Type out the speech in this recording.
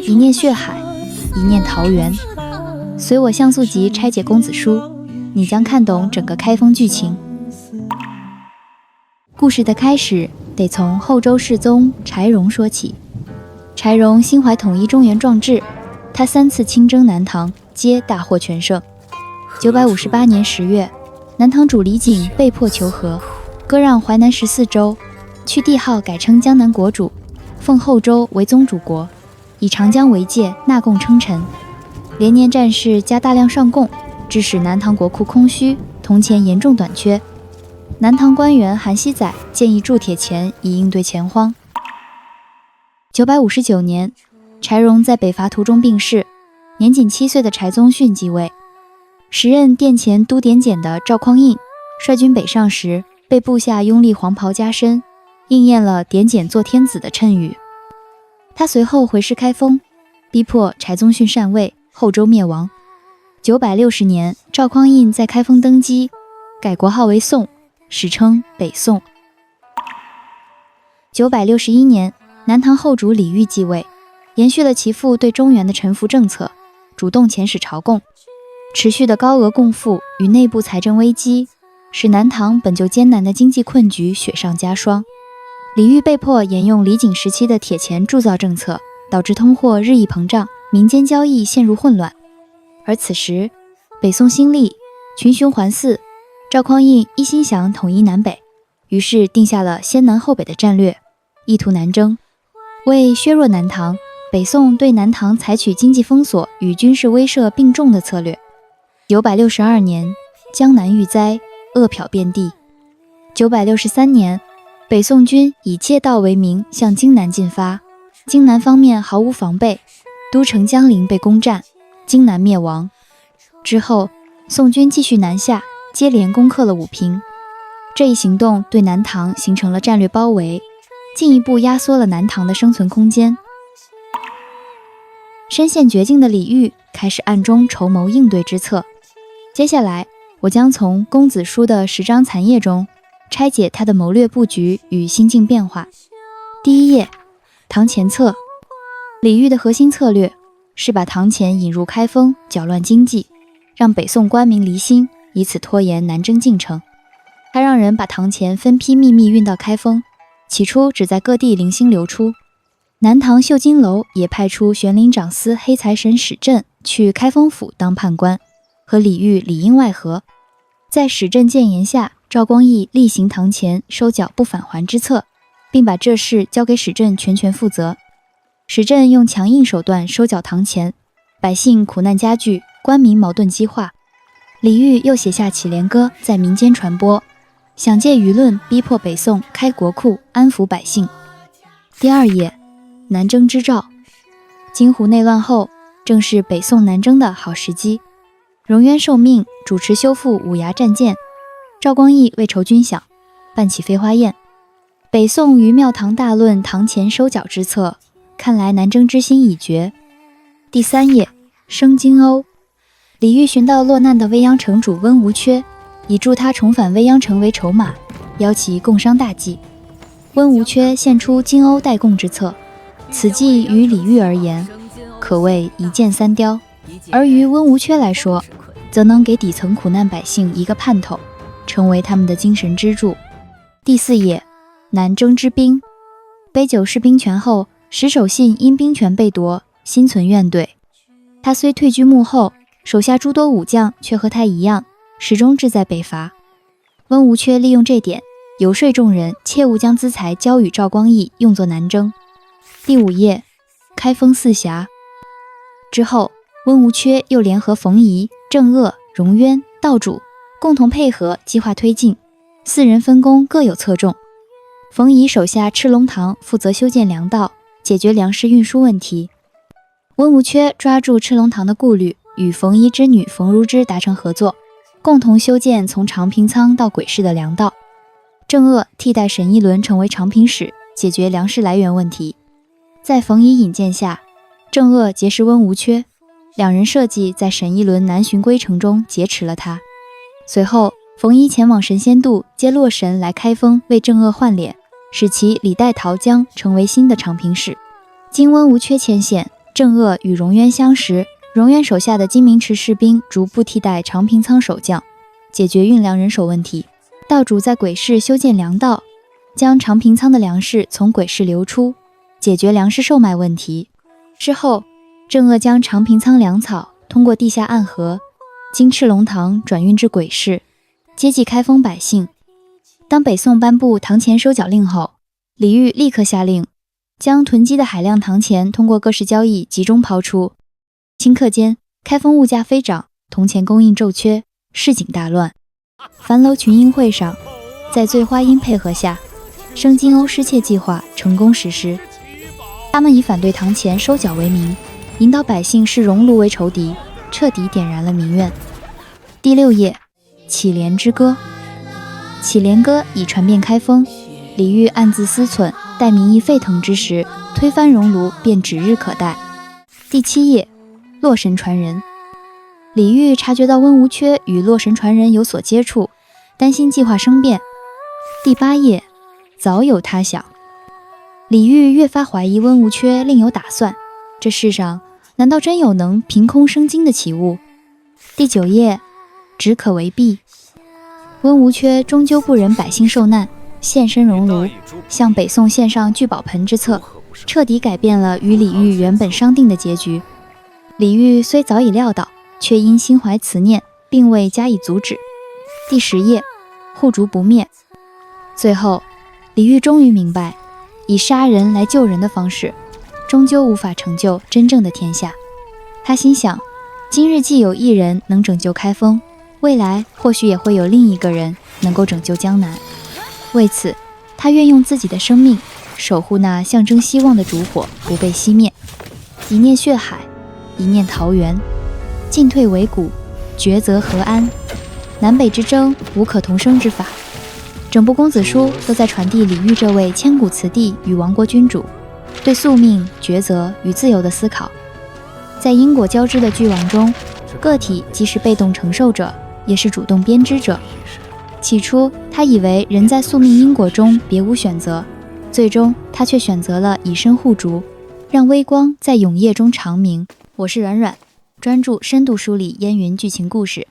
一念血海，一念桃源。随我像素集拆解公子书，你将看懂整个开封剧情。故事的开始得从后周世宗柴荣说起。柴荣心怀统一中原壮志，他3次亲征南唐，皆大获全胜。958年10月，南唐主李璟被迫求和，割让淮南14州，去帝号改称江南国主，奉后周为宗主国，以长江为界，纳贡称臣。连年战事加大量上贡，致使南唐国库空虚，铜钱严重短缺。南唐官员韩熙载建议铸铁钱以应对钱荒。959年，柴荣在北伐途中病逝，年仅7岁的柴宗训继位。时任殿前都点检的赵匡胤率军北上时，被部下拥立黄袍加身，应验了点检做天子的谶语。他随后回师开封，逼迫柴宗训禅位，后周灭亡。960年，赵匡胤在开封登基，改国号为宋，史称北宋。961年，南唐后主李煜继位，延续了其父对中原的臣服政策，主动遣使朝贡。持续的高额贡赋与内部财政危机，使南唐本就艰难的经济困局雪上加霜。李煜被迫沿用李璟时期的铁钱铸造政策，导致通货日益膨胀，民间交易陷入混乱。而此时北宋新立，群雄环伺，赵匡胤一心想统一南北，于是定下了先南后北的战略，意图南征。为削弱南唐，北宋对南唐采取经济封锁与军事威慑并重的策略。962年，江南遇灾，饿殍遍地。963年，北宋军以借道为名向荆南进发，荆南方面毫无防备，都城江陵被攻占，荆南灭亡。之后，宋军继续南下，接连攻克了武平。这一行动对南唐形成了战略包围，进一步压缩了南唐的生存空间。身陷绝境的李煜开始暗中筹谋应对之策。接下来，我将从公子书的10章残页中拆解他的谋略布局与心境变化。第1页，堂前策。李煜的核心策略是把堂前引入开封，搅乱经济，让北宋官民离心，以此拖延南征进程。他让人把堂前分批秘密运到开封，起初只在各地零星流出。南唐绣金楼也派出玄灵长司黑财神史振去开封府当判官，和李煜里应外合。在史振谏言下，赵光义力行堂前收缴不返还之策，并把这事交给史振全权负责。史振用强硬手段收缴堂钱，百姓苦难加剧，官民矛盾激化。李煜又写下乞怜歌在民间传播，想借舆论逼迫北宋开国库，安抚百姓。第2页，南征之兆。荆湖内乱后，正是北宋南征的好时机。荣渊受命主持修复五崖战舰，赵光义为筹军饷，办起飞花宴。北宋于庙堂大论堂前收缴之策，看来南征之心已决。第3页，生荆瓯。李煜寻到落难的未央城主温无缺，以助他重返未央城为筹码，邀其共商大计。温无缺献出荆瓯代贡之策，此计于李煜而言可谓一箭3雕，而于温无缺来说，则能给底层苦难百姓一个盼头，成为他们的精神支柱。第4页，南征之兵。杯酒释兵权后，石守信因兵权被夺，心存怨怼。他虽退居幕后，手下诸多武将却和他一样，始终志在北伐。温无缺利用这点，游说众人切勿将资财交与赵光义，用作南征。第5页，开封四峡。之后，温无缺又联合冯夷、郑鄂、荣渊、道主共同配合计划推进，4人分工各有侧重。冯夷手下赤龙堂负责修建粮道，解决粮食运输问题。温无缺抓住赤龙堂的顾虑，与冯夷之女冯如芝达成合作，共同修建从长平仓到簋市的粮道。郑鄂替代沈一伦成为长平使，解决粮食来源问题。在冯夷引荐下，郑鄂结识温无缺，两人设计在沈一伦南巡归程中劫持了他。随后，冯夷前往神仙渡接洛神来开封为郑鄂换脸，使其李代桃僵成为新的长平使。经温无缺牵线，郑鄂与荣渊相识，荣渊手下的金明池士兵逐步替代长平仓守将，解决运粮人手问题。道主在鬼市修建粮道，将长平仓的粮食从鬼市流出，解决粮食售卖问题。之后，郑鄂将长平仓粮草通过地下暗河经赤龙堂转运至鬼市，接济开封百姓。当北宋颁布堂前收缴令后，李煜立刻下令将囤积的海量堂钱通过各式交易集中抛出。顷刻间，开封物价飞涨，铜钱供应骤缺，市井大乱。樊楼群英会上，在醉花阴配合下，生金瓯失窃计划成功实施。他们以反对堂钱收缴为名，引导百姓视熔炉为仇敌，彻底点燃了民怨。第6页，乞怜之歌。乞怜歌已传遍开封，李煜暗自思忖，待民意沸腾之时，推翻熔炉便指日可待。第7页，洛神传人。李煜察觉到温无缺与洛神传人有所接触，担心计划生变。第8页，早有他想。李煜越发怀疑温无缺另有打算，这世上难道真有能凭空生金的奇物？第9页，只可为弊。温无缺终究不忍百姓受难，现身熔炉，向北宋献上聚宝盆之策，彻底改变了与李煜原本商定的结局。李煜虽早已料到，却因心怀慈念，并未加以阻止。第10页，护竹不灭。最后，李煜终于明白，以杀人来救人的方式，终究无法成就真正的天下。他心想，今日既有一人能拯救开封，未来或许也会有另一个人能够拯救江南。为此，他愿用自己的生命守护那象征希望的烛火不被熄灭。一念血海，一念桃源，进退维谷，抉择何安？南北之争无可同生之法。整部公子书都在传递李煜这位千古词帝与亡国君主对宿命、抉择与自由的思考。在因果交织的巨网中，个体既是被动承受者，也是主动编织者。起初，他以为人在宿命因果中别无选择，最终他却选择了以身护竹，让微光在永夜中长明。我是软软，专注深度梳理烟云剧情故事。